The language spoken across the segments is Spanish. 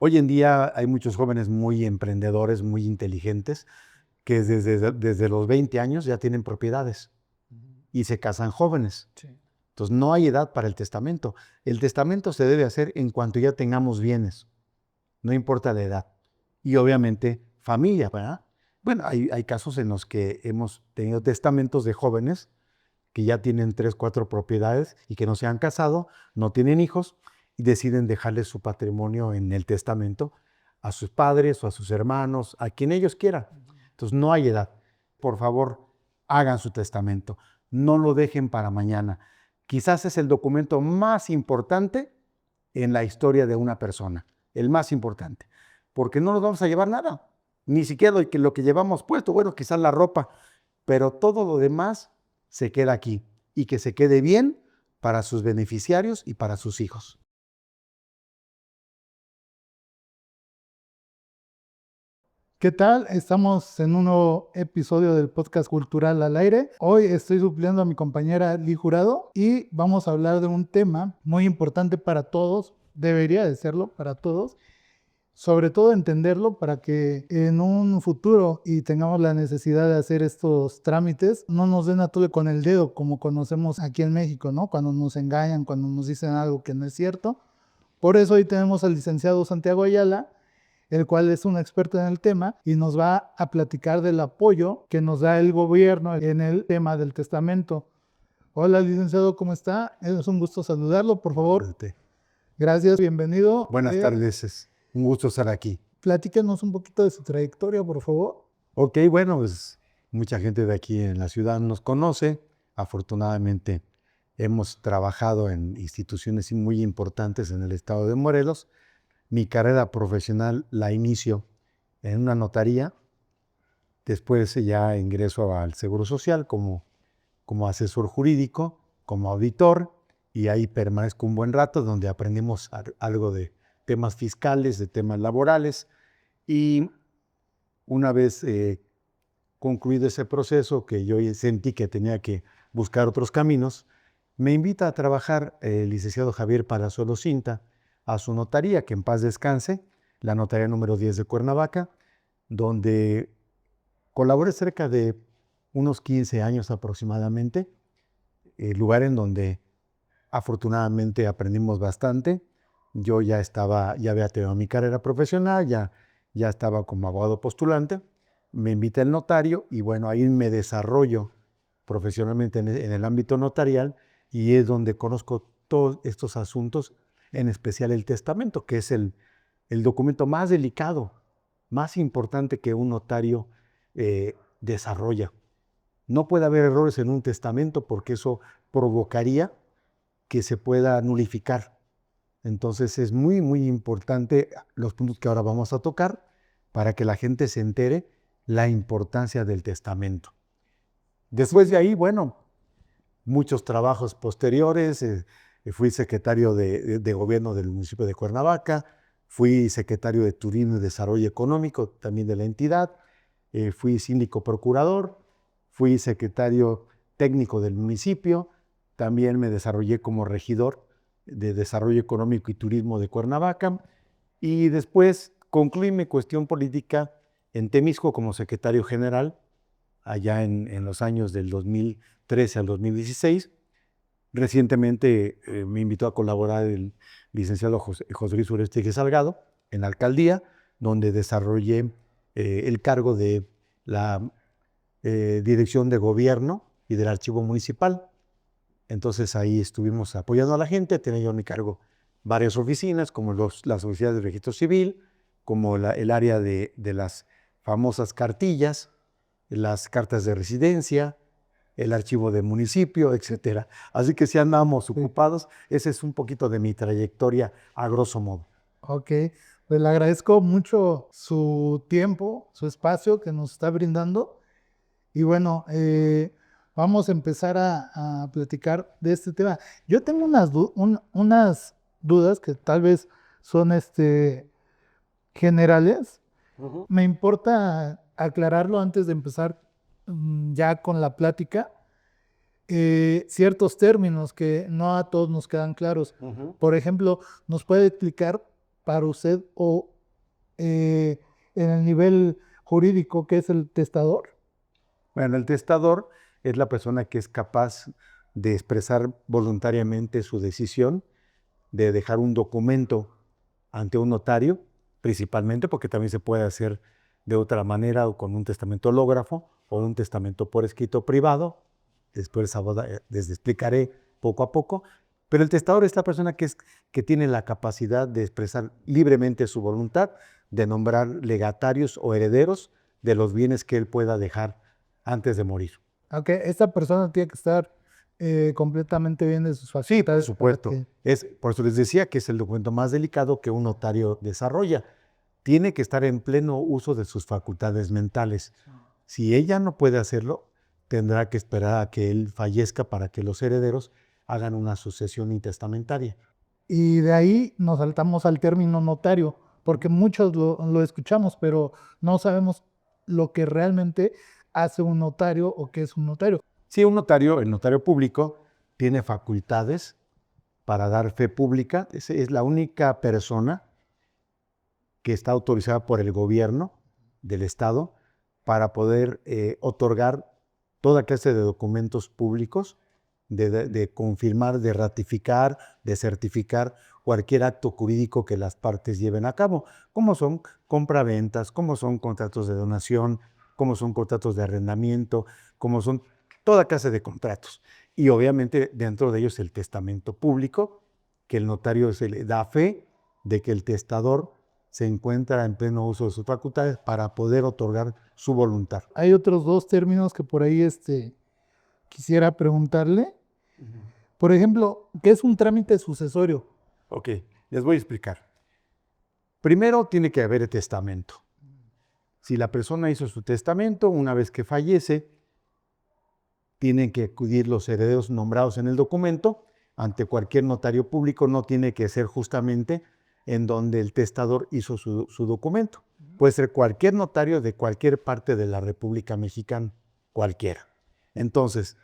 Hoy en día hay muchos jóvenes muy emprendedores, muy inteligentes, que desde los 20 años ya tienen propiedades y se casan jóvenes. Sí. Entonces no hay edad para el testamento. El testamento se debe hacer en cuanto ya tengamos bienes, no importa la edad. Y obviamente familia, ¿verdad? Bueno, hay casos en los que hemos tenido testamentos de jóvenes que ya tienen 3, 4 propiedades y que no se han casado, no tienen hijos y deciden dejarle su patrimonio en el testamento a sus padres o a sus hermanos, a quien ellos quieran. Entonces no hay edad. Por favor, hagan su testamento. No lo dejen para mañana. Quizás es el documento más importante en la historia de una persona. El más importante. Porque no nos vamos a llevar nada. Ni siquiera lo que llevamos puesto. Bueno, quizás la ropa. Pero todo lo demás se queda aquí. Y que se quede bien para sus beneficiarios y para sus hijos. ¿Qué tal? Estamos en un nuevo episodio del podcast Cultural al Aire. Hoy estoy supliendo a mi compañera Lee Jurado y vamos a hablar de un tema muy importante para todos, debería de serlo para todos, sobre todo entenderlo para que en un futuro y tengamos la necesidad de hacer estos trámites, no nos den a tole con el dedo como conocemos aquí en México, ¿no? Cuando nos engañan, cuando nos dicen algo que no es cierto. Por eso hoy tenemos al licenciado Santiago Ayala, el cual es un experto en el tema y nos va a platicar del apoyo que nos da el gobierno en el tema del testamento. Hola, licenciado, ¿cómo está? Es un gusto saludarlo, por favor. Gracias, bienvenido. Buenas tardes, es un gusto estar aquí. Platíquenos un poquito de su trayectoria, por favor. Ok, bueno, pues mucha gente de aquí en la ciudad nos conoce. Afortunadamente hemos trabajado en instituciones muy importantes en el estado de Morelos. Mi carrera profesional la inicio en una notaría. Después ya ingreso al Seguro Social como asesor jurídico, como auditor, y ahí permanezco un buen rato donde aprendimos algo de temas fiscales, de temas laborales. Y una vez concluido ese proceso, que yo sentí que tenía que buscar otros caminos, me invita a trabajar el licenciado Javier Palazuelo Cinta a su notaría, que en paz descanse, la notaría número 10 de Cuernavaca, donde colaboré cerca de unos 15 años aproximadamente, lugar en donde afortunadamente aprendimos bastante. Yo ya había tenido mi carrera profesional, ya estaba como abogado postulante. Me invita el notario y bueno, ahí me desarrollo profesionalmente en el ámbito notarial y es donde conozco todos estos asuntos, en especial el testamento, que es el documento más delicado, más importante que un notario desarrolla. No puede haber errores en un testamento porque eso provocaría que se pueda nulificar. Entonces es muy, muy importante los puntos que ahora vamos a tocar para que la gente se entere la importancia del testamento. Después de ahí, bueno, muchos trabajos posteriores. Fui secretario de gobierno del municipio de Cuernavaca, fui secretario de Turismo y Desarrollo Económico también de la entidad, fui síndico procurador, fui secretario técnico del municipio, también me desarrollé como regidor de Desarrollo Económico y Turismo de Cuernavaca y después concluí mi cuestión política en Temisco como secretario general allá en los años del 2013 al 2016. Recientemente me invitó a colaborar el licenciado José Luis Uresti Salgado en la alcaldía, donde desarrollé el cargo de la dirección de gobierno y del archivo municipal. Entonces ahí estuvimos apoyando a la gente. Tenía yo a mi cargo varias oficinas, como las oficinas de registro civil, como el área de las famosas cartillas, las cartas de residencia, el archivo de municipio, etcétera. Así que si andamos ocupados, ese es un poquito de mi trayectoria a grosso modo. Ok, pues le agradezco mucho su tiempo, su espacio que nos está brindando. Y bueno, vamos a empezar a platicar de este tema. Yo tengo unas dudas que tal vez son generales. Me importa aclararlo antes de empezar ya con la plática. Ciertos términos que no a todos nos quedan claros. Por ejemplo, ¿nos puede explicar para usted o en el nivel jurídico, que es el testador? Bueno, el testador es la persona que es capaz de expresar voluntariamente su decisión de dejar un documento ante un notario, principalmente porque también se puede hacer de otra manera o con un testamento hológrafo o un testamento por escrito privado. Después les explicaré poco a poco. Pero el testador es la persona que tiene la capacidad de expresar libremente su voluntad, de nombrar legatarios o herederos de los bienes que él pueda dejar antes de morir. Aunque esta persona tiene que estar completamente bien de sus Sí, por facultades para supuesto. que... Por eso les decía que es el documento más delicado que un notario desarrolla. Tiene que estar en pleno uso de sus facultades mentales. Si ella no puede hacerlo, tendrá que esperar a que él fallezca para que los herederos hagan una sucesión intestamentaria. Y de ahí nos saltamos al término notario, porque muchos lo escuchamos, pero no sabemos lo que realmente hace un notario o qué es un notario. Sí, un notario, el notario público, tiene facultades para dar fe pública. Es la única persona que está autorizada por el gobierno del Estado para poder otorgar toda clase de documentos públicos, de confirmar, de ratificar, de certificar cualquier acto jurídico que las partes lleven a cabo, como son compraventas, como son contratos de donación, como son contratos de arrendamiento, como son toda clase de contratos. Y obviamente dentro de ellos el testamento público, que el notario se le da fe de que el testador se encuentra en pleno uso de sus facultades para poder otorgar su voluntad. Hay otros dos términos que por ahí quisiera preguntarle. Por ejemplo, ¿qué es un trámite sucesorio? Ok, les voy a explicar. Primero tiene que haber el testamento. Si la persona hizo su testamento, una vez que fallece, tienen que acudir los herederos nombrados en el documento ante cualquier notario público. No tiene que ser justamente en donde el testador hizo su documento. Puede ser cualquier notario de cualquier parte de la República Mexicana, cualquiera. Entonces,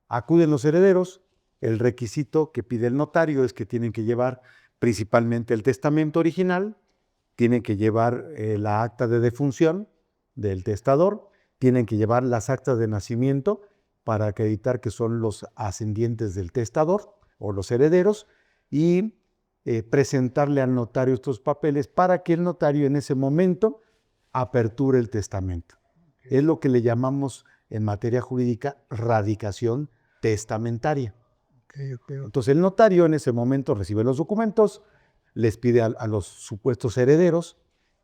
acuden los herederos. El requisito que pide el notario es que tienen que llevar principalmente el testamento original, tienen que llevar la acta de defunción del testador, tienen que llevar las actas de nacimiento para acreditar que son los ascendientes del testador o los herederos y presentarle al notario estos papeles para que el notario en ese momento aperture el testamento. Es lo que le llamamos en materia jurídica radicación testamentaria. Entonces el notario en ese momento recibe los documentos, les pide a los supuestos herederos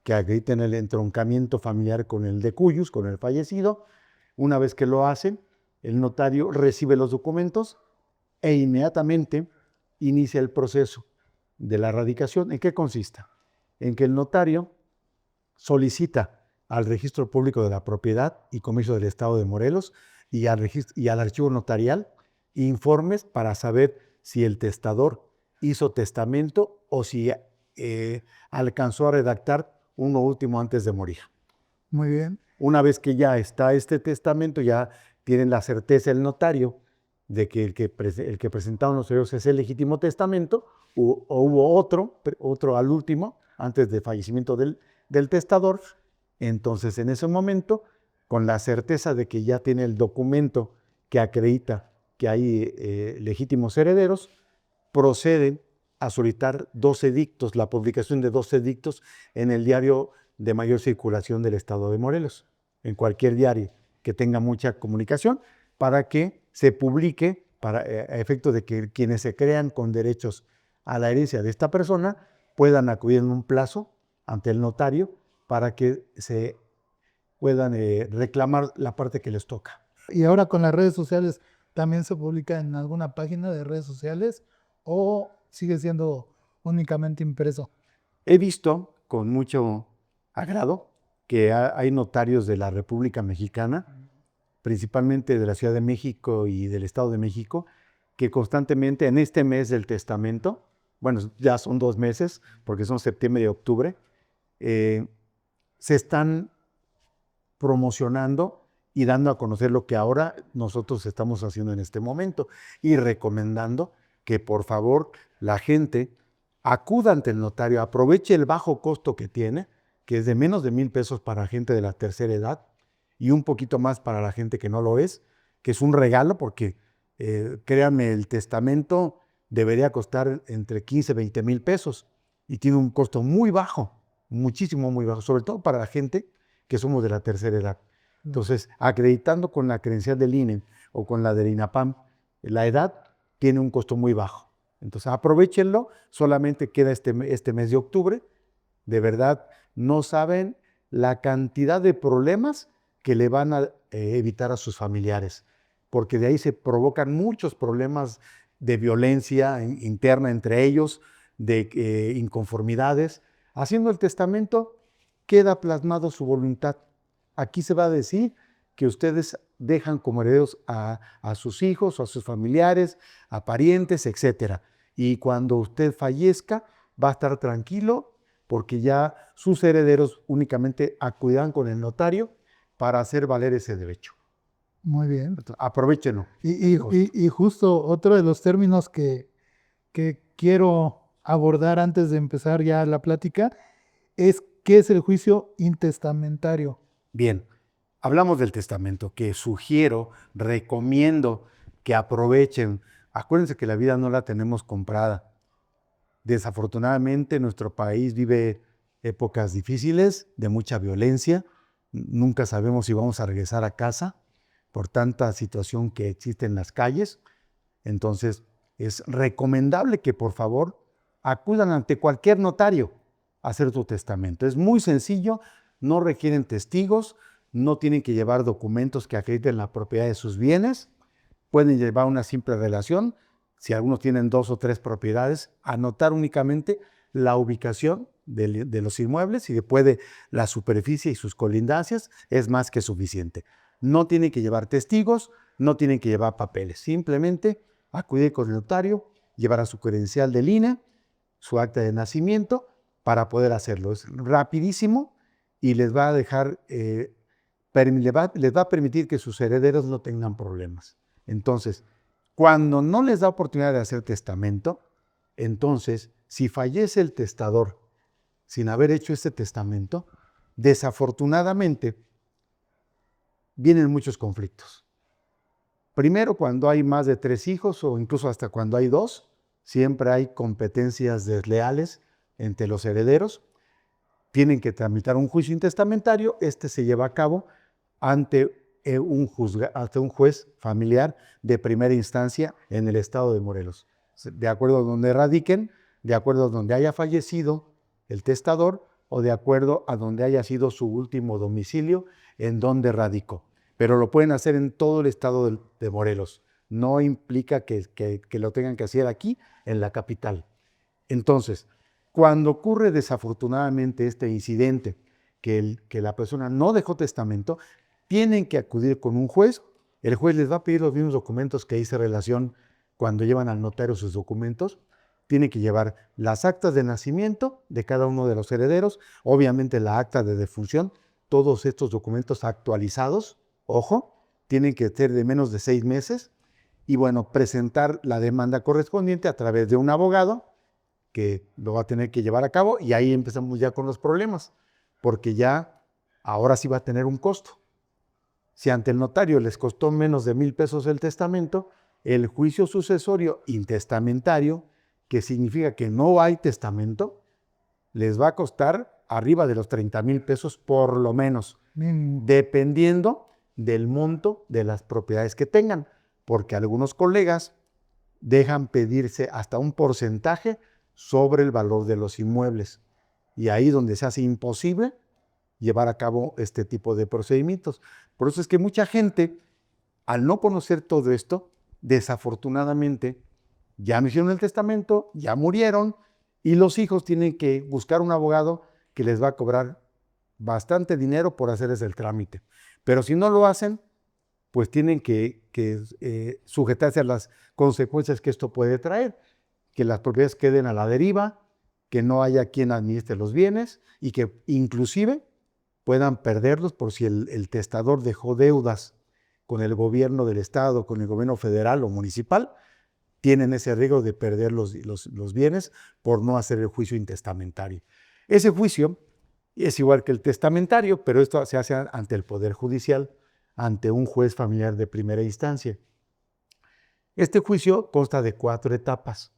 que acrediten el entroncamiento familiar con el de cuyos, con el fallecido. Una vez que lo hacen, el notario recibe los documentos e inmediatamente inicia el proceso de la radicación. ¿En qué consiste? En que el notario solicita al Registro Público de la Propiedad y Comercio del Estado de Morelos y al Archivo Notarial informes para saber si el testador hizo testamento o si alcanzó a redactar uno último antes de morir. Muy bien. Una vez que ya está este testamento, ya tienen la certeza el notario de que el que presentaron los herederos es el legítimo testamento o hubo otro al último, antes del fallecimiento del testador. Entonces, en ese momento, con la certeza de que ya tiene el documento que acredita que hay legítimos herederos, proceden a solicitar 2 edictos, la publicación de 2 edictos en el diario de mayor circulación del Estado de Morelos, en cualquier diario que tenga mucha comunicación, para que se publique a efecto de que quienes se crean con derechos a la herencia de esta persona puedan acudir en un plazo ante el notario para que se puedan reclamar la parte que les toca. Y ahora con las redes sociales, ¿también se publica en alguna página de redes sociales o sigue siendo únicamente impreso? He visto con mucho agrado que hay notarios de la República Mexicana, principalmente de la Ciudad de México y del Estado de México, que constantemente en este mes del testamento, bueno, ya son 2 meses, porque son septiembre y octubre, se están promocionando y dando a conocer lo que ahora nosotros estamos haciendo en este momento y recomendando que por favor la gente acuda ante el notario, aproveche el bajo costo que tiene, que es de menos de 1,000 pesos para gente de la tercera edad y un poquito más para la gente que no lo es, que es un regalo porque, créanme, el testamento debería costar entre 15 y 20 mil pesos y tiene un costo muy bajo, muchísimo, muy bajo, sobre todo para la gente que somos de la tercera edad. Entonces, acreditando con la credencial del INE o con la del INAPAM, la edad tiene un costo muy bajo. Entonces, aprovéchenlo, solamente queda este mes de octubre. De verdad, no saben la cantidad de problemas que le van a evitar a sus familiares, porque de ahí se provocan muchos problemas de violencia interna entre ellos, de inconformidades. Haciendo el testamento, queda plasmado su voluntad. Aquí se va a decir que ustedes dejan como herederos a sus hijos o a sus familiares, a parientes, etc. Y cuando usted fallezca, va a estar tranquilo porque ya sus herederos únicamente acudirán con el notario para hacer valer ese derecho. Muy bien. Entonces, aprovechenlo. Y justo otro de los términos que quiero abordar antes de empezar ya la plática es ¿qué es el juicio intestamentario? Bien, hablamos del testamento, que sugiero, recomiendo que aprovechen. Acuérdense que la vida no la tenemos comprada. Desafortunadamente, nuestro país vive épocas difíciles, de mucha violencia. Nunca sabemos si vamos a regresar a casa por tanta situación que existe en las calles. Entonces, es recomendable que por favor acudan ante cualquier notario a hacer su testamento. Es muy sencillo, no requieren testigos, no tienen que llevar documentos que acrediten la propiedad de sus bienes, pueden llevar una simple relación. Si algunos tienen 2 o 3 propiedades, anotar únicamente la ubicación de los inmuebles y después de la superficie y sus colindancias es más que suficiente. No tienen que llevar testigos, no tienen que llevar papeles, simplemente acudir con el notario, llevar a su credencial del INE, su acta de nacimiento para poder hacerlo. Es rapidísimo y les va a dejar, les va a permitir que sus herederos no tengan problemas. Entonces, cuando no les da oportunidad de hacer testamento, entonces, si fallece el testador sin haber hecho este testamento, desafortunadamente vienen muchos conflictos. Primero, cuando hay más de 3 hijos o incluso hasta cuando hay 2, siempre hay competencias desleales entre los herederos. Tienen que tramitar un juicio intestamentario. Este se lleva a cabo ante un juez familiar de primera instancia en el estado de Morelos. De acuerdo a donde radiquen, de acuerdo a donde haya fallecido el testador o de acuerdo a donde haya sido su último domicilio en donde radicó. Pero lo pueden hacer en todo el estado de Morelos. No implica que lo tengan que hacer aquí, en la capital. Entonces, cuando ocurre desafortunadamente este incidente, que la persona no dejó testamento, tienen que acudir con un juez. El juez les va a pedir los mismos documentos que hice relación cuando llevan al notario sus documentos. Tienen que llevar las actas de nacimiento de cada uno de los herederos, obviamente la acta de defunción, todos estos documentos actualizados, ojo, tienen que ser de menos de 6 meses y bueno, presentar la demanda correspondiente a través de un abogado que lo va a tener que llevar a cabo y ahí empezamos ya con los problemas, porque ya ahora sí va a tener un costo. Si ante el notario les costó menos de 1,000 pesos el testamento, el juicio sucesorio intestamentario, que significa que no hay testamento, les va a costar arriba de los 30,000 pesos por lo menos, dependiendo del monto de las propiedades que tengan, porque algunos colegas dejan pedirse hasta un porcentaje sobre el valor de los inmuebles. Y ahí donde se hace imposible llevar a cabo este tipo de procedimientos. Por eso es que mucha gente, al no conocer todo esto, desafortunadamente, ya no hicieron el testamento, ya murieron, y los hijos tienen que buscar un abogado que les va a cobrar bastante dinero por hacerles el trámite. Pero si no lo hacen, pues tienen que sujetarse a las consecuencias que esto puede traer, que las propiedades queden a la deriva, que no haya quien administre los bienes y que inclusive puedan perderlos por si el testador dejó deudas con el gobierno del estado, con el gobierno federal o municipal, tienen ese riesgo de perder los bienes por no hacer el juicio intestamentario. Ese juicio Y es igual que el testamentario, pero esto se hace ante el Poder Judicial, ante un juez familiar de primera instancia. Este juicio consta de 4 etapas.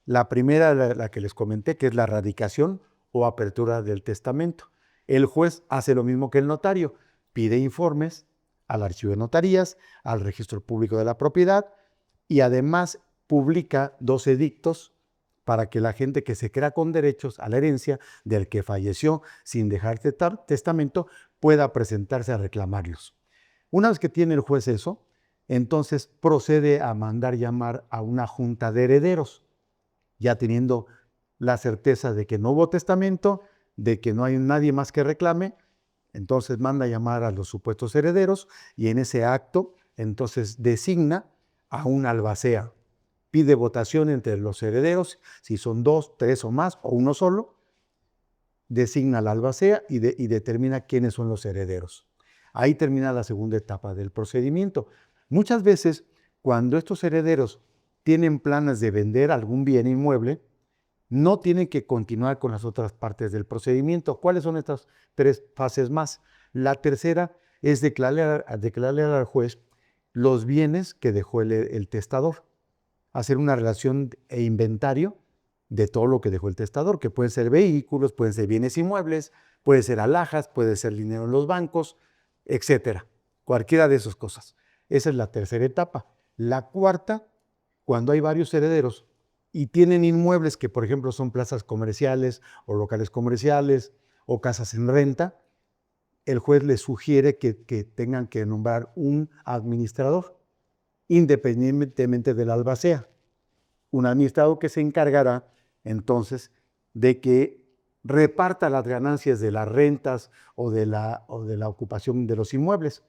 La primera, la que les comenté, que es la radicación o apertura del testamento. El juez hace lo mismo que el notario, pide informes al archivo de notarías, al registro público de la propiedad y además publica 2 edictos para que la gente que se crea con derechos a la herencia del que falleció sin dejar testamento pueda presentarse a reclamarlos. Una vez que tiene el juez eso, entonces procede a mandar llamar a una junta de herederos, ya teniendo la certeza de que no hubo testamento, de que no hay nadie más que reclame. Entonces manda llamar a los supuestos herederos y en ese acto entonces designa a un albacea. Pide votación entre los herederos, si son 2, 3 o más, o uno solo, designa al albacea y determina quiénes son los herederos. Ahí termina la segunda etapa del procedimiento. Muchas veces, cuando estos herederos tienen planes de vender algún bien inmueble, no tienen que continuar con las otras partes del procedimiento. ¿Cuáles son estas 3 fases más? La tercera es declararle al juez los bienes que dejó el testador. Hacer una relación e inventario de todo lo que dejó el testador, que pueden ser vehículos, pueden ser bienes inmuebles, puede ser alhajas, puede ser dinero en los bancos, etcétera. Cualquiera de esas cosas. Esa es la tercera etapa. La cuarta, cuando hay varios herederos y tienen inmuebles que, por ejemplo, son plazas comerciales o locales comerciales o casas en renta, el juez les sugiere que tengan que nombrar un administrador, independientemente del albacea. Un administrador que se encargará entonces de que reparta las ganancias de las rentas o de la ocupación de los inmuebles,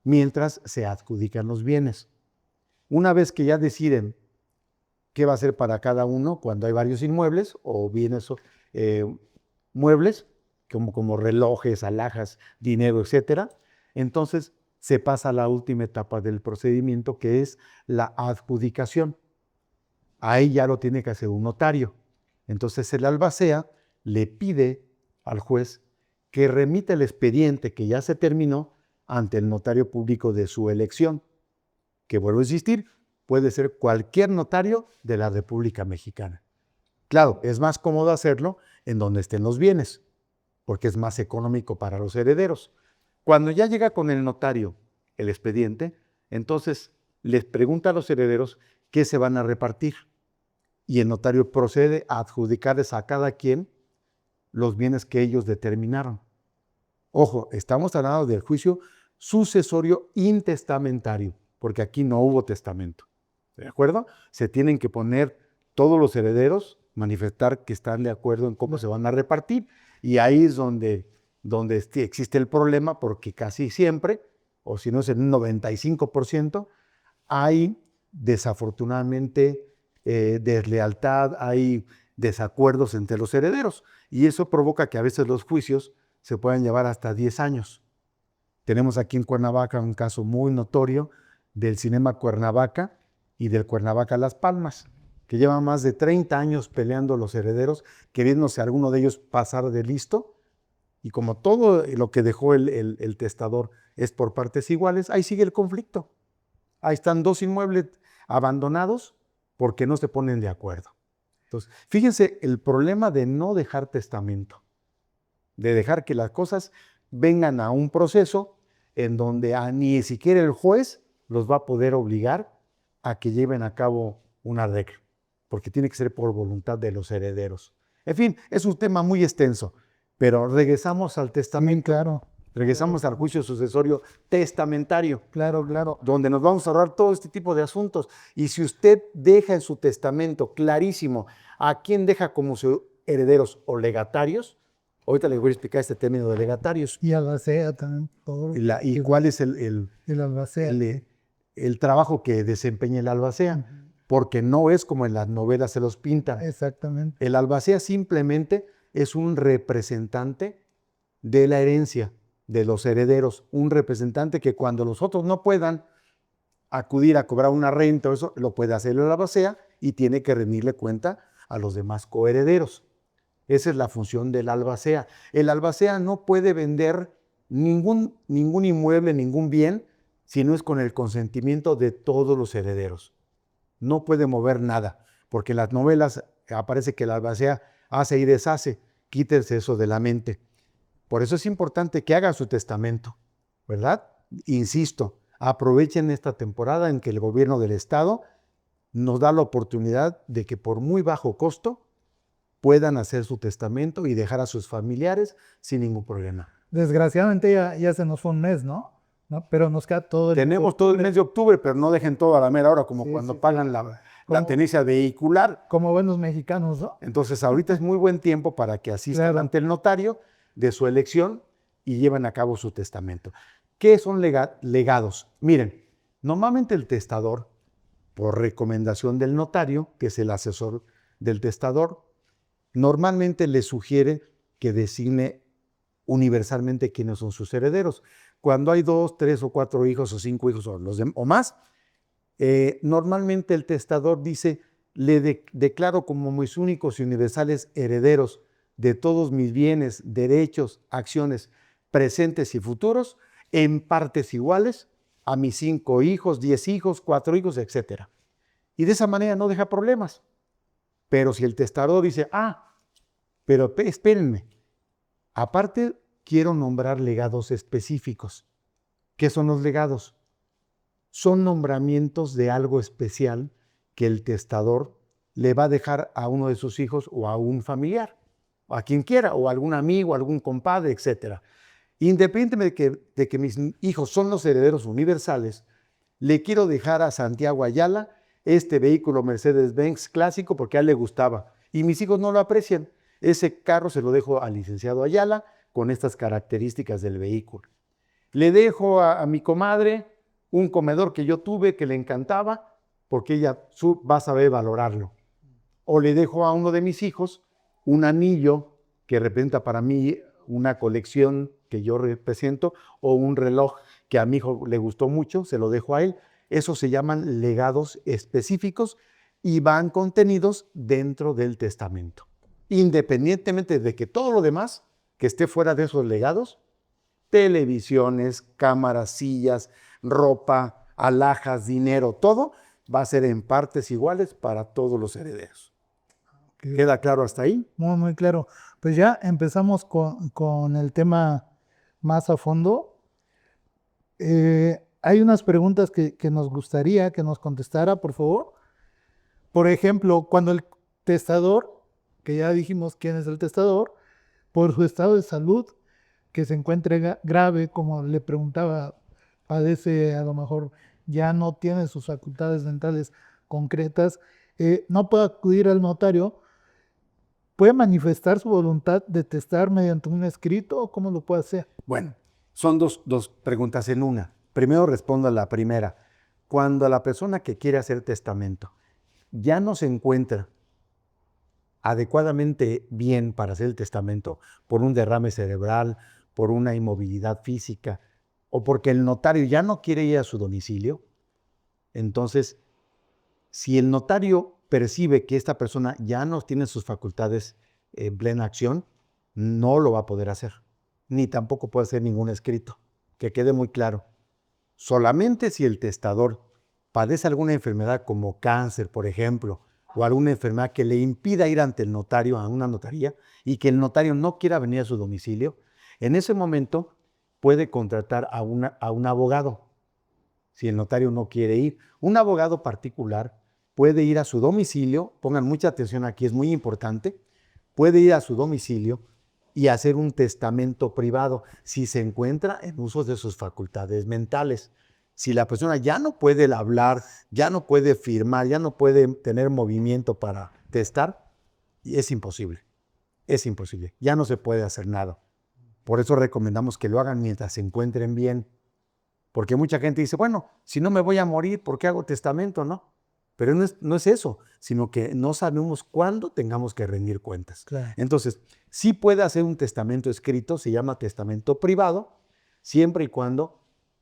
mientras se adjudican los bienes. Una vez que ya deciden qué va a ser para cada uno, cuando hay varios inmuebles o bienes muebles, como relojes, alhajas, dinero, etcétera, entonces se pasa a la última etapa del procedimiento, que es la adjudicación. Ahí ya lo tiene que hacer un notario. Entonces el albacea le pide al juez que remita el expediente que ya se terminó ante el notario público de su elección, que vuelvo a insistir, puede ser cualquier notario de la República Mexicana. Claro, es más cómodo hacerlo en donde estén los bienes, porque es más económico para los herederos. Cuando ya llega con el notario el expediente, entonces les pregunta a los herederos qué se van a repartir. Y el notario procede a adjudicarles a cada quien los bienes que ellos determinaron. Ojo, estamos hablando del juicio sucesorio intestamentario, porque aquí no hubo testamento. ¿De acuerdo? Se tienen que poner todos los herederos, manifestar que están de acuerdo en cómo se van a repartir. Y ahí es donde existe el problema, porque casi siempre, o si no es el 95%, hay desafortunadamente deslealtad, hay desacuerdos entre los herederos. Y eso provoca que a veces los juicios se puedan llevar hasta 10 años. Tenemos aquí en Cuernavaca un caso muy notorio del Cinema Cuernavaca y del Cuernavaca Las Palmas, que llevan más de 30 años peleando los herederos, queriéndose alguno de ellos pasar de listo. Y como todo lo que dejó el testador es por partes iguales, ahí sigue el conflicto. Ahí están 2 inmuebles abandonados porque no se ponen de acuerdo. Entonces, fíjense el problema de no dejar testamento, de dejar que las cosas vengan a un proceso en donde ni siquiera el juez los va a poder obligar a que lleven a cabo un arreglo, porque tiene que ser por voluntad de los herederos. En fin, es un tema muy extenso, pero regresamos al testamento. Claro. Regresamos al juicio sucesorio testamentario. Claro. Donde nos vamos a ahorrar todo este tipo de asuntos. Y si usted deja en su testamento clarísimo a quién deja como sus herederos o legatarios, ahorita les voy a explicar este término de legatarios. Y albacea también. Todo. ¿Y cuál es el albacea? El trabajo que desempeña el albacea? Porque no es como en las novelas se los pintan. Exactamente. El albacea simplemente es un representante de la herencia, de los herederos, un representante que cuando los otros no puedan acudir a cobrar una renta o eso, lo puede hacer el albacea y tiene que rendirle cuenta a los demás coherederos. Esa es la función del albacea. El albacea no puede vender ningún inmueble, ningún bien, si no es con el consentimiento de todos los herederos. No puede mover nada, porque en las novelas aparece que el albacea hace y deshace. Quítese eso de la mente. Por eso es importante que hagan su testamento, ¿verdad? Insisto, aprovechen esta temporada en que el gobierno del estado nos da la oportunidad de que por muy bajo costo puedan hacer su testamento y dejar a sus familiares sin ningún problema. Desgraciadamente ya se nos fue un mes, ¿no? Pero nos queda todo el mes de Tenemos todo el octubre. mes de octubre, pero no dejen todo a la mera hora, como Sí, cuando sí. pagan la Como- tenencia vehicular. Como buenos mexicanos, ¿no? Entonces, ahorita es muy buen tiempo para que asistan Claro. ante el notario de su elección y lleven a cabo su testamento. ¿Qué son legados? Miren, normalmente el testador, por recomendación del notario, que es el asesor del testador, normalmente le sugiere que designe universalmente quiénes son sus herederos. Cuando hay 2, 3 o 4 hijos o 5 hijos o más, normalmente el testador dice, le declaro como mis únicos y universales herederos de todos mis bienes, derechos, acciones presentes y futuros, en partes iguales, a mis 5 hijos, 10 hijos, 4 hijos, etc. Y de esa manera no deja problemas. Pero si el testador dice, pero espérenme, aparte quiero nombrar legados específicos. ¿Qué son los legados? Son nombramientos de algo especial que el testador le va a dejar a uno de sus hijos o a un familiar, a quien quiera, o a algún amigo, algún compadre, etc. Independientemente de que mis hijos son los herederos universales, le quiero dejar a Santiago Ayala este vehículo Mercedes-Benz clásico porque a él le gustaba y mis hijos no lo aprecian. Ese carro se lo dejo al licenciado Ayala con estas características del vehículo. Le dejo a mi comadre un comedor que yo tuve que le encantaba porque ella va a saber valorarlo. O le dejo a uno de mis hijos un anillo que representa para mí una colección que yo represento o un reloj que a mi hijo le gustó mucho, se lo dejo a él. Esos se llaman legados específicos y van contenidos dentro del testamento. Independientemente de que todo lo demás que esté fuera de esos legados, televisiones, cámaras, sillas, ropa, alhajas, dinero, todo va a ser en partes iguales para todos los herederos. ¿Queda claro hasta ahí? Muy, muy claro. Pues ya empezamos con el tema más a fondo. Hay unas preguntas que nos gustaría que nos contestara, por favor. Por ejemplo, cuando el testador, que ya dijimos quién es el testador, por su estado de salud, que se encuentre grave, como le preguntaba, padece a lo mejor ya no tiene sus facultades mentales concretas, no puede acudir al notario, ¿puede manifestar su voluntad de testar mediante un escrito o cómo lo puede hacer? Bueno, son dos preguntas en una. Primero respondo a la primera. Cuando la persona que quiere hacer testamento ya no se encuentra adecuadamente bien para hacer el testamento por un derrame cerebral, por una inmovilidad física o porque el notario ya no quiere ir a su domicilio, entonces, si el notario percibe que esta persona ya no tiene sus facultades en plena acción, no lo va a poder hacer, ni tampoco puede hacer ningún escrito, que quede muy claro. Solamente si el testador padece alguna enfermedad como cáncer, por ejemplo, o alguna enfermedad que le impida ir ante el notario, a una notaría, y que el notario no quiera venir a su domicilio, en ese momento puede contratar a un abogado, si el notario no quiere ir. Un abogado particular puede ir a su domicilio, pongan mucha atención aquí, es muy importante, puede ir a su domicilio y hacer un testamento privado si se encuentra en uso de sus facultades mentales. Si la persona ya no puede hablar, ya no puede firmar, ya no puede tener movimiento para testar, es imposible, ya no se puede hacer nada. Por eso recomendamos que lo hagan mientras se encuentren bien. Porque mucha gente dice, bueno, si no me voy a morir, ¿por qué hago testamento? No, pero no es eso, sino que no sabemos cuándo tengamos que rendir cuentas. Claro. Entonces, sí puede hacer un testamento escrito, se llama testamento privado, siempre y cuando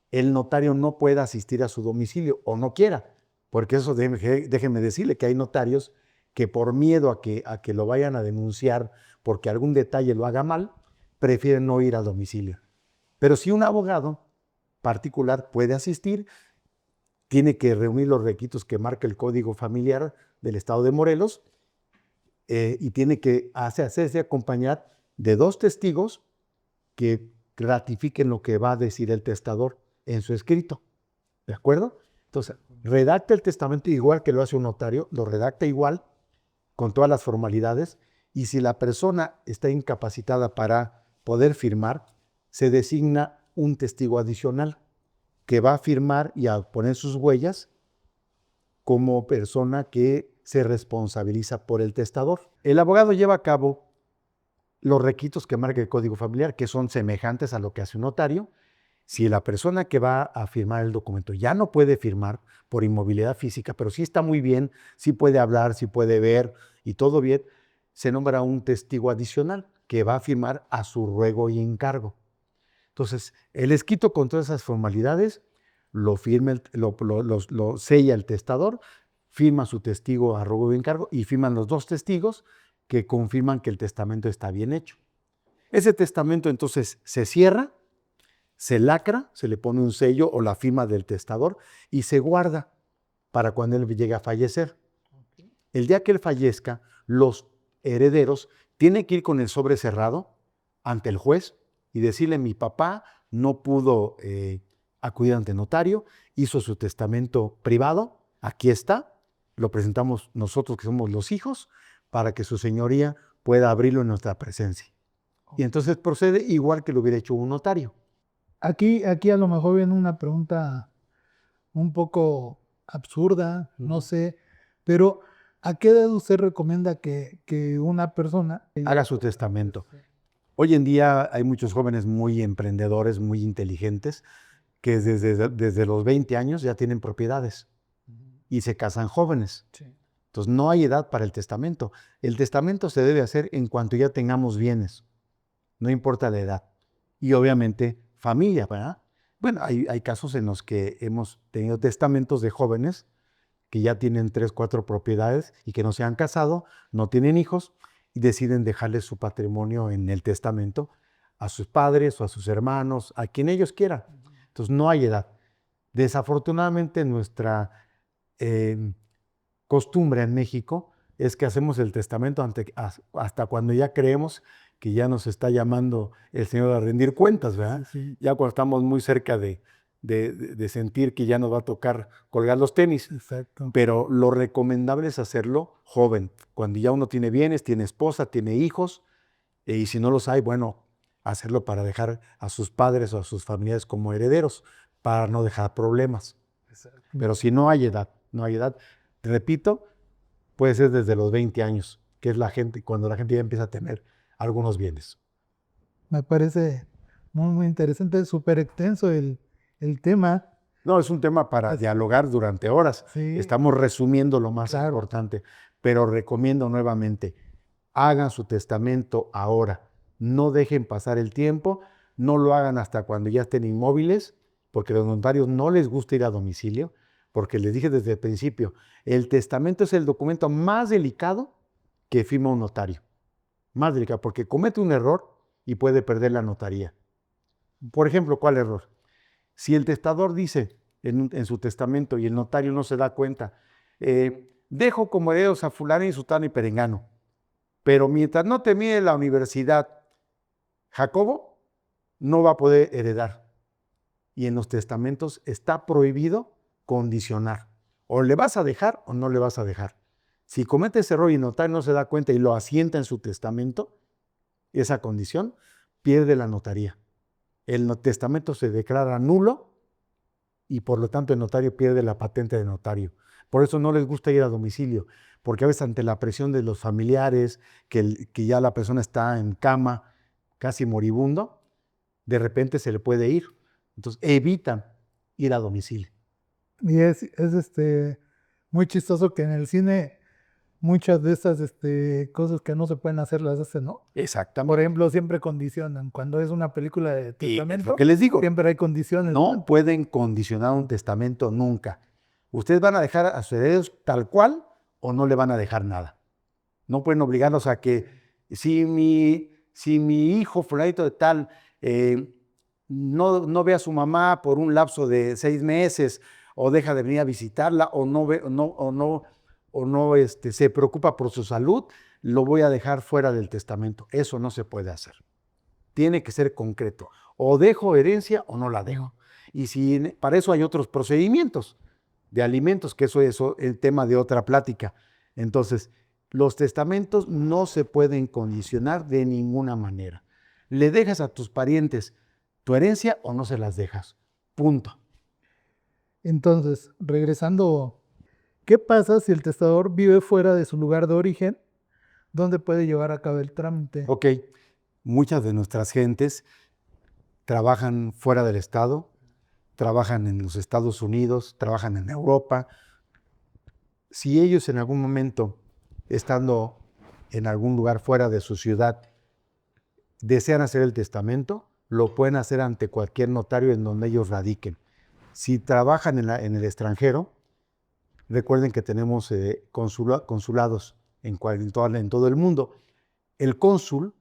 el notario no pueda asistir a su domicilio o no quiera, porque eso déjenme decirle que hay notarios que por miedo a que lo vayan a denunciar porque algún detalle lo haga mal, prefieren no ir al domicilio. Pero si un abogado particular puede asistir, tiene que reunir los requisitos que marca el Código Familiar del Estado de Morelos y tiene que hacerse acompañar de 2 testigos que ratifiquen lo que va a decir el testador en su escrito. ¿De acuerdo? Entonces, redacta el testamento igual que lo hace un notario, lo redacta igual, con todas las formalidades, y si la persona está incapacitada para poder firmar, se designa un testigo adicional que va a firmar y a poner sus huellas como persona que se responsabiliza por el testador. El abogado lleva a cabo los requisitos que marca el Código Familiar, que son semejantes a lo que hace un notario. Si la persona que va a firmar el documento ya no puede firmar por inmovilidad física, pero sí está muy bien, sí puede hablar, sí puede ver y todo bien, se nombra un testigo adicional que va a firmar a su ruego y encargo. Entonces, el escrito con todas esas formalidades lo sella el testador, firma su testigo a ruego y encargo y firman los 2 testigos que confirman que el testamento está bien hecho. Ese testamento entonces se cierra, se lacra, se le pone un sello o la firma del testador y se guarda para cuando él llegue a fallecer. El día que él fallezca, los herederos tienen que ir con el sobre cerrado ante el juez y decirle: mi papá no pudo acudir ante notario, hizo su testamento privado, aquí está, lo presentamos nosotros que somos los hijos, para que su señoría pueda abrirlo en nuestra presencia. Y entonces procede igual que lo hubiera hecho un notario. Aquí a lo mejor viene una pregunta un poco absurda, no sé, pero ¿a qué edad usted recomienda que una persona Haga su testamento. Hoy en día hay muchos jóvenes muy emprendedores, muy inteligentes, que desde los 20 años ya tienen propiedades y se casan jóvenes. Sí. Entonces no hay edad para el testamento. El testamento se debe hacer en cuanto ya tengamos bienes, no importa la edad. Y obviamente familia, ¿verdad? Bueno, hay casos en los que hemos tenido testamentos de jóvenes que ya tienen 3, 4 propiedades y que no se han casado, no tienen hijos y deciden dejarle su patrimonio en el testamento a sus padres o a sus hermanos, a quien ellos quieran. Entonces no hay edad. Desafortunadamente nuestra costumbre en México es que hacemos el testamento hasta cuando ya creemos que ya nos está llamando el Señor a rendir cuentas, ¿verdad? Sí. Ya cuando estamos muy cerca de sentir que ya nos va a tocar colgar los tenis. Exacto. Pero lo recomendable es hacerlo joven, cuando ya uno tiene bienes, tiene esposa, tiene hijos, y si no los hay, bueno, hacerlo para dejar a sus padres o a sus familiares como herederos, para no dejar problemas. Exacto. Pero si no hay edad, repito, puede ser desde los 20 años, que es cuando la gente ya empieza a tener algunos bienes. Me parece muy, muy interesante, súper extenso el tema. No, es un tema para dialogar durante horas. Sí. Estamos resumiendo lo más Claro. importante, pero recomiendo nuevamente, hagan su testamento ahora. No dejen pasar el tiempo, no lo hagan hasta cuando ya estén inmóviles, porque a los notarios no les gusta ir a domicilio, porque les dije desde el principio, el testamento es el documento más delicado que firma un notario. Más delicado, porque comete un error y puede perder la notaría. Por ejemplo, ¿cuál error? Si el testador dice en su testamento y el notario no se da cuenta, dejo como herederos a fulano y sutano y perengano, pero mientras no termine la universidad, Jacobo no va a poder heredar. Y en los testamentos está prohibido condicionar. O le vas a dejar o no le vas a dejar. Si comete ese error y el notario no se da cuenta y lo asienta en su testamento, esa condición pierde la notaría. El testamento se declara nulo y por lo tanto el notario pierde la patente de notario. Por eso no les gusta ir a domicilio, porque a veces ante la presión de los familiares, que ya la persona está en cama, casi moribundo, de repente se le puede ir. Entonces evitan ir a domicilio. Y es muy chistoso que en el cine muchas de estas cosas que no se pueden hacer las hacen, ¿no? Exactamente. Por ejemplo, siempre condicionan. Cuando es una película de Y es testamento, lo que les digo, siempre hay condiciones. no pueden condicionar un testamento nunca. Ustedes van a dejar a sus herederos tal cual o no le van a dejar nada. No pueden obligarlos a que Si mi hijo fulanito de tal no ve a su mamá por un lapso de 6 meses, o deja de venir a visitarla, o no se preocupa por su salud, lo voy a dejar fuera del testamento. Eso no se puede hacer. Tiene que ser concreto. O dejo herencia o no la dejo. Y para eso hay otros procedimientos de alimentos, que eso es el tema de otra plática. Entonces, los testamentos no se pueden condicionar de ninguna manera. ¿Le dejas a tus parientes tu herencia o no se las dejas? Punto. Entonces, regresando, ¿qué pasa si el testador vive fuera de su lugar de origen? ¿Dónde puede llevar a cabo el trámite? Ok, muchas de nuestras gentes trabajan fuera del estado, trabajan en los Estados Unidos, trabajan en Europa. Si ellos en algún momento, estando en algún lugar fuera de su ciudad, desean hacer el testamento, lo pueden hacer ante cualquier notario en donde ellos radiquen. Si trabajan en el extranjero, recuerden que tenemos consulados en todo el mundo. El cónsul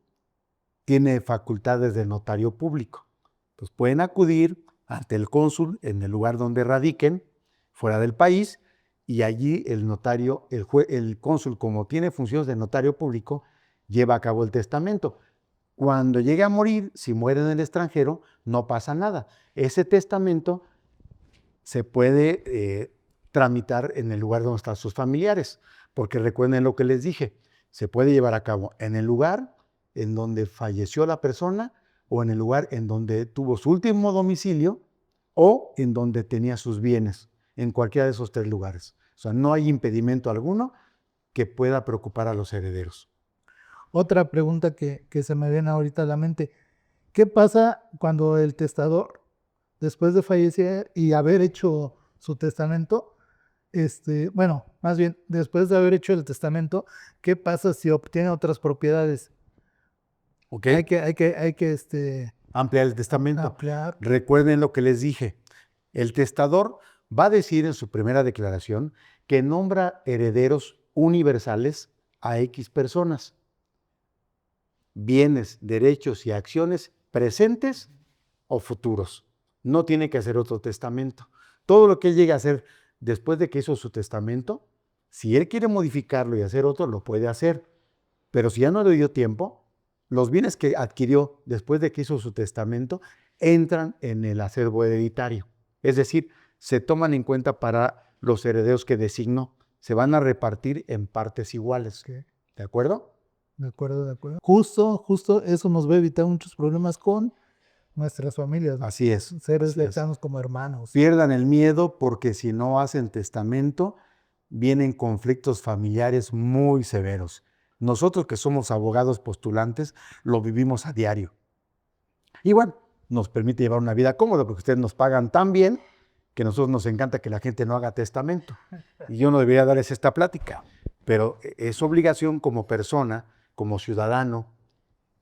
tiene facultades de notario público. Pues pueden acudir ante el cónsul en el lugar donde radiquen, fuera del país, y allí el notario, el cónsul, como tiene funciones de notario público, lleva a cabo el testamento. Cuando llegue a morir, si muere en el extranjero, no pasa nada. Ese testamento se puede tramitar en el lugar donde están sus familiares, porque recuerden lo que les dije, se puede llevar a cabo en el lugar en donde falleció la persona, o en el lugar en donde tuvo su último domicilio, o en donde tenía sus bienes, en cualquiera de esos 3 lugares. O sea, no hay impedimento alguno que pueda preocupar a los herederos. Otra pregunta que se me viene ahorita a la mente. ¿Qué pasa cuando el testador, después de fallecer y haber hecho su testamento, más bien, después de haber hecho el testamento, qué pasa si obtiene otras propiedades? ¿Ok? Hay que Ampliar el testamento. ampliar. Recuerden lo que les dije. El testador va a decir en su primera declaración que nombra herederos universales a X personas. Bienes, derechos y acciones presentes o futuros. No tiene que hacer otro testamento. Todo lo que él llegue a hacer después de que hizo su testamento, si él quiere modificarlo y hacer otro, lo puede hacer. Pero si ya no le dio tiempo, los bienes que adquirió después de que hizo su testamento entran en el acervo hereditario. Es decir, se toman en cuenta para los herederos que designó. Se van a repartir en partes iguales. Okay. ¿De acuerdo? De acuerdo, de acuerdo. Justo eso nos va a evitar muchos problemas con nuestras familias, ¿no? Así es. Seres lejanos como hermanos. Pierdan el miedo, porque si no hacen testamento, vienen conflictos familiares muy severos. Nosotros, que somos abogados postulantes, lo vivimos a diario. Y bueno, nos permite llevar una vida cómoda, porque ustedes nos pagan tan bien que a nosotros nos encanta que la gente no haga testamento. Y yo no debería darles esta plática, pero es obligación como persona, como ciudadano,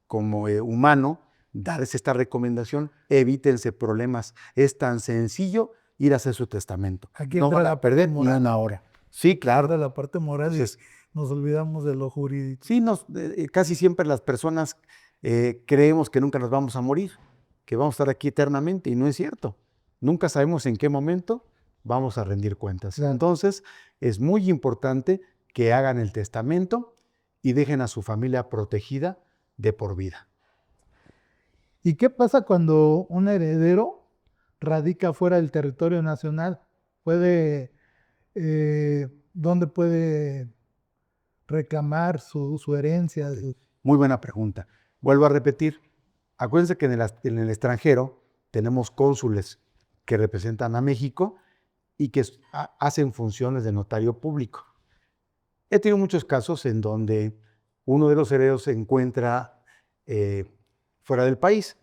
como humano, darles esta recomendación. Evítense problemas. Es tan sencillo ir a hacer su testamento. Aquí No entra van la a perder parte ni moral. una hora. Sí, claro. De la parte moral, Entonces, y nos olvidamos de lo jurídico. sí, casi siempre las personas creemos que nunca nos vamos a morir, que vamos a estar aquí eternamente, y no es cierto. Nunca sabemos en qué momento vamos a rendir cuentas. Claro. Entonces, es muy importante que hagan el testamento y dejen a su familia protegida de por vida. ¿Y qué pasa cuando un heredero radica fuera del territorio nacional? ¿Dónde puede reclamar su herencia? Muy buena pregunta. Vuelvo a repetir. Acuérdense que en el extranjero tenemos cónsules que representan a México y que hacen funciones de notario público. He tenido muchos casos en donde uno de los herederos se encuentra fuera del país.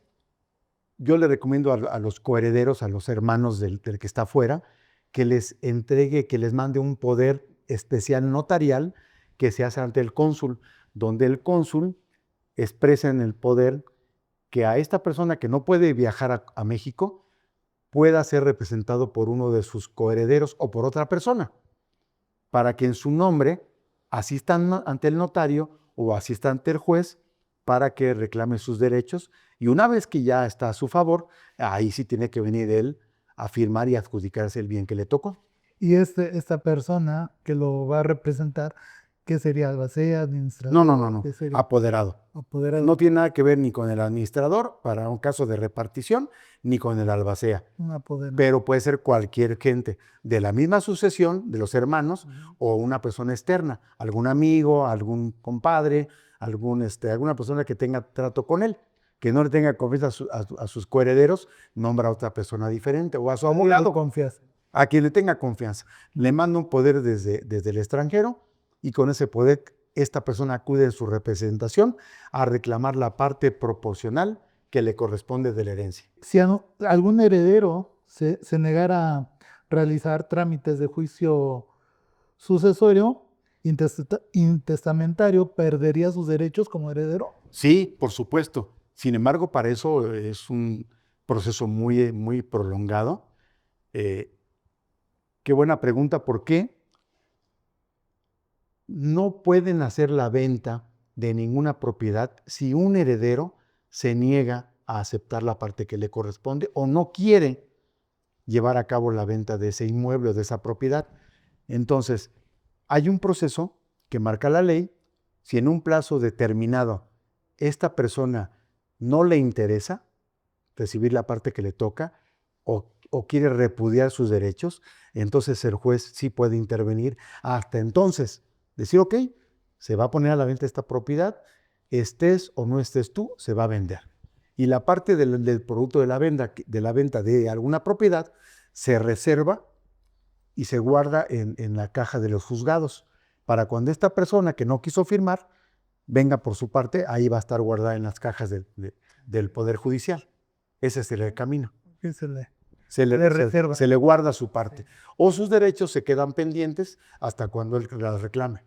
Yo le recomiendo a los coherederos, a los hermanos del que está fuera, que les entregue, que les mande un poder especial notarial que se hace ante el cónsul, donde el cónsul expresa en el poder que a esta persona que no puede viajar a México pueda ser representado por uno de sus coherederos o por otra persona, para que en su nombre asistan ante el notario o asista ante el juez para que reclame sus derechos. Y una vez que ya está a su favor, ahí sí tiene que venir él a firmar y adjudicarse el bien que le tocó. Y esta persona que lo va a representar, ¿qué sería? ¿Albacea, No, no, administrador? no, no. ¿Qué sería? Apoderado. Apoderado. No tiene nada que ver ni con el administrador para un caso de repartición, ni con el albacea. Un apoderado. Pero puede ser cualquier gente de la misma sucesión, de los hermanos, o una persona externa, algún amigo, algún compadre, alguna persona que tenga trato con él, que no le tenga confianza a sus coherederos, nombra a otra persona diferente, o a su abogado, Confianza. a quien le tenga confianza. Le manda un poder desde el extranjero, y con ese poder esta persona acude en su representación a reclamar la parte proporcional que le corresponde de la herencia. Si algún heredero se negara a realizar trámites de juicio sucesorio, intestamentario, ¿perdería sus derechos como heredero? Sí, por supuesto. Sin embargo, para eso es un proceso muy, muy prolongado. Qué buena pregunta. ¿Por qué? No pueden hacer la venta de ninguna propiedad si un heredero se niega a aceptar la parte que le corresponde o no quiere llevar a cabo la venta de ese inmueble o de esa propiedad. Entonces, hay un proceso que marca la ley. Si en un plazo determinado esta persona no le interesa recibir la parte que le toca o quiere repudiar sus derechos, entonces el juez sí puede intervenir. Hasta entonces, decir, ok, se va a poner a la venta esta propiedad, estés o no estés tú, se va a vender. Y la parte del producto de la venta de alguna propiedad se reserva y se guarda en la caja de los juzgados, para cuando esta persona que no quiso firmar venga por su parte, ahí va a estar guardada en las cajas del Poder Judicial. Ese es el camino. ¿Qué Se le reserva? Se le guarda su parte. Sí. O sus derechos se quedan pendientes hasta cuando él las reclame.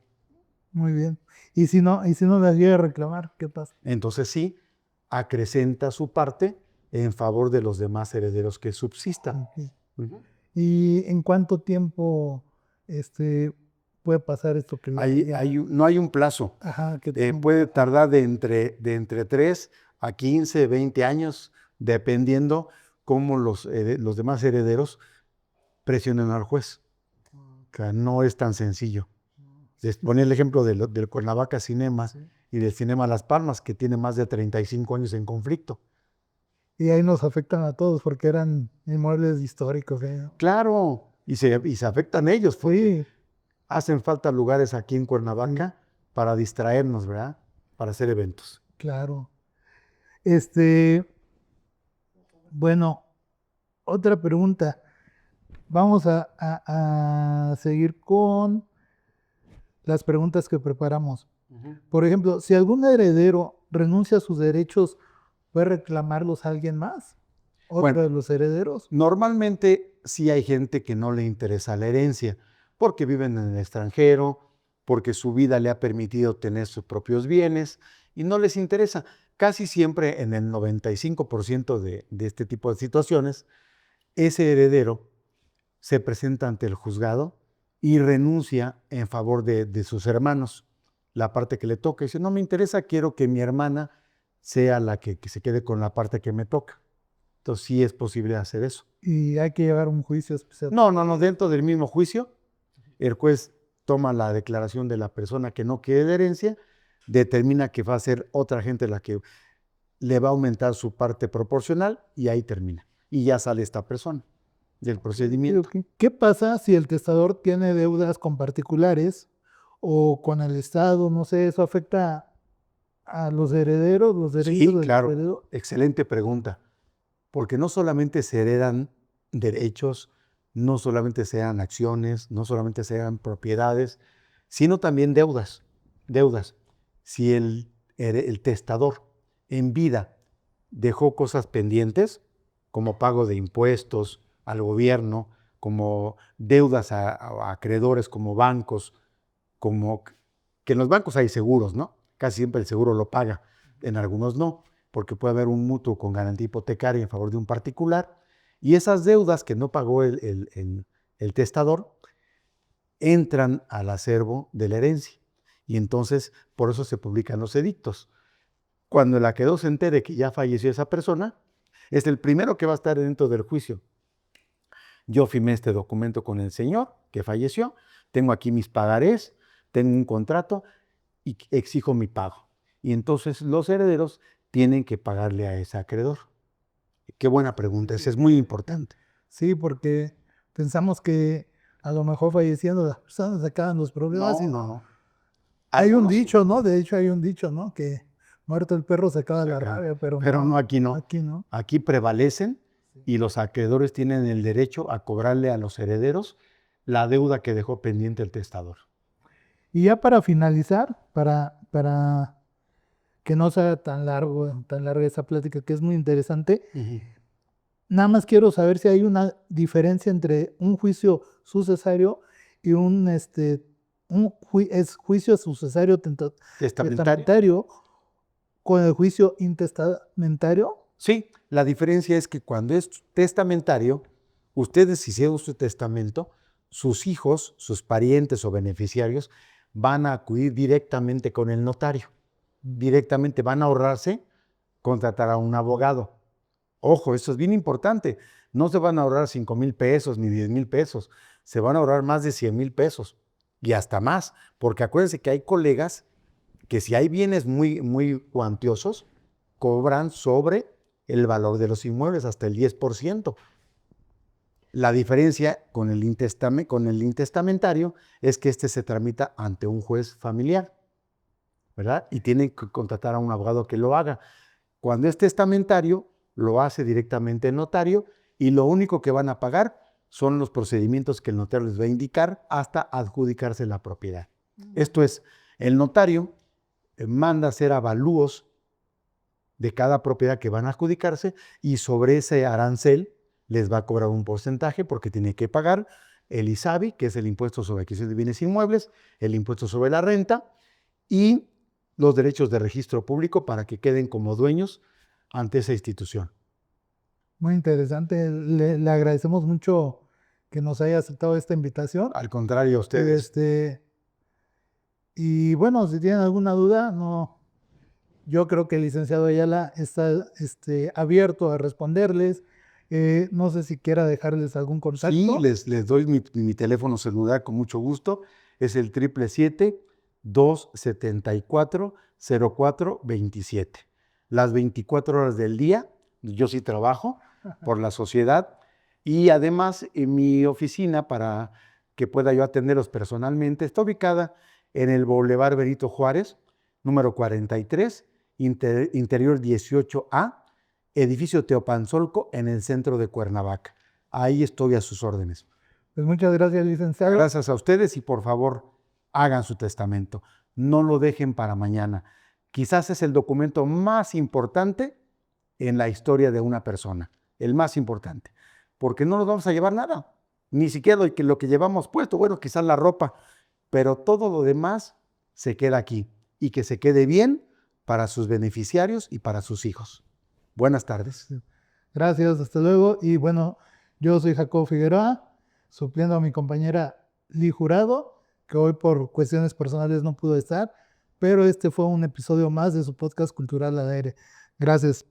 Muy bien. ¿Y si no las llega a reclamar, qué pasa? Entonces sí, acrecenta su parte en favor de los demás herederos que subsistan. Okay. ¿Y en cuánto tiempo puede pasar esto? Que no hay un plazo. Ajá, puede tardar de entre 3 a 15, 20 años, dependiendo cómo los demás herederos presionen al juez. O sea, no es tan sencillo. Les ponía el ejemplo del Cuernavaca Cinema, sí, y del Cinema Las Palmas, que tiene más de 35 años en conflicto. Y ahí nos afectan a todos porque eran inmuebles históricos. Claro, y se afectan ellos. Sí. Hacen falta lugares aquí en Cuernavaca para distraernos, ¿verdad? Para hacer eventos. Claro. Bueno, otra pregunta. Vamos a seguir con las preguntas que preparamos. Por ejemplo, si algún heredero renuncia a sus derechos, ¿puede reclamarlos a alguien más? ¿Otro de los herederos? Normalmente sí hay gente que no le interesa la herencia, porque viven en el extranjero, porque su vida le ha permitido tener sus propios bienes y no les interesa. Casi siempre, en el 95% de este tipo de situaciones, ese heredero se presenta ante el juzgado y renuncia en favor de sus hermanos, la parte que le toca. Dice, no me interesa, quiero que mi hermana sea la que se quede con la parte que me toca. Entonces sí es posible hacer eso. ¿Y hay que llevar un juicio especial? No, dentro del mismo juicio, el juez toma la declaración de la persona que no quiere de herencia, determina que va a ser otra gente la que le va a aumentar su parte proporcional y ahí termina. Y ya sale esta persona del procedimiento. ¿Qué pasa si el testador tiene deudas con particulares o con el Estado? No sé, ¿eso afecta a los herederos, los derechos del claro. heredero? Excelente pregunta. Porque no solamente se heredan derechos, no solamente se heredan acciones, no solamente se heredan propiedades, sino también deudas. Si el testador en vida dejó cosas pendientes, como pago de impuestos al gobierno, como deudas a acreedores como bancos, que en los bancos hay seguros, ¿no? Casi siempre el seguro lo paga, en algunos no, porque puede haber un mutuo con garantía hipotecaria en favor de un particular, y esas deudas que no pagó el testador entran al acervo de la herencia. Y entonces, por eso se publican los edictos. Cuando el acreedor se entere que ya falleció esa persona, es el primero que va a estar dentro del juicio. Yo firmé este documento con el señor que falleció, tengo aquí mis pagarés, tengo un contrato y exijo mi pago. Y entonces los herederos tienen que pagarle a ese acreedor. Qué buena pregunta, esa es muy importante. Sí, porque pensamos que a lo mejor falleciendo las personas se acaban los problemas. No. Hay un Algunos sí. dicho, ¿no? De hecho, hay un dicho, ¿no? Que muerto el perro se acaba la rabia, pero no, aquí no. Aquí no. Aquí prevalecen y los acreedores tienen el derecho a cobrarle a los herederos la deuda que dejó pendiente el testador. Y ya para finalizar, para que no sea tan larga esa plática, que es muy interesante, nada más quiero saber si hay una diferencia entre un juicio sucesario y juicio sucesario testamentario con el juicio intestamentario. Sí, la diferencia es que cuando es testamentario, ustedes hicieron su testamento, sus hijos, sus parientes o beneficiarios van a acudir directamente con el notario. Directamente van a ahorrarse contratar a un abogado. Ojo, esto es bien importante. No se van a ahorrar 5,000 pesos ni 10,000 pesos. Se van a ahorrar más de 100,000 pesos y hasta más. Porque acuérdense que hay colegas que si hay bienes muy cuantiosos, cobran sobre el valor de los inmuebles hasta el 10%. La diferencia con el intestamentario es que este se tramita ante un juez familiar, ¿verdad? Y tienen que contratar a un abogado que lo haga. Cuando es testamentario, lo hace directamente el notario y lo único que van a pagar son los procedimientos que el notario les va a indicar hasta adjudicarse la propiedad. Esto es, el notario manda hacer avalúos de cada propiedad que van a adjudicarse y sobre ese arancel les va a cobrar un porcentaje porque tiene que pagar el ISABI, que es el impuesto sobre adquisición de bienes inmuebles, el impuesto sobre la renta y los derechos de registro público para que queden como dueños ante esa institución. Muy interesante. Le agradecemos mucho que nos haya aceptado esta invitación. Al contrario, a ustedes. Y bueno, si tienen alguna duda, yo creo que el licenciado Ayala está abierto a responderles. No sé si quiera dejarles algún contacto. Sí, les doy mi teléfono celular con mucho gusto. Es el 777-274-0427. Las 24 horas del día, yo sí trabajo por la sociedad y además en mi oficina para que pueda yo atenderlos personalmente está ubicada en el Boulevard Benito Juárez, número 43, interior 18A, edificio Teopanzolco, en el centro de Cuernavaca. Ahí estoy a sus órdenes. Pues muchas gracias, licenciado. Gracias a ustedes y por favor hagan su testamento. No lo dejen para mañana. Quizás es el documento más importante en la historia de una persona. El más importante. Porque no nos vamos a llevar nada. Ni siquiera lo que llevamos puesto. Bueno, quizás la ropa. Pero todo lo demás se queda aquí. Y que se quede bien para sus beneficiarios y para sus hijos. Buenas tardes. Gracias, hasta luego. Y bueno, yo soy Jacobo Figueroa, supliendo a mi compañera Lee Jurado, que hoy por cuestiones personales no pudo estar, pero este fue un episodio más de su podcast Cultural al Aire. Gracias.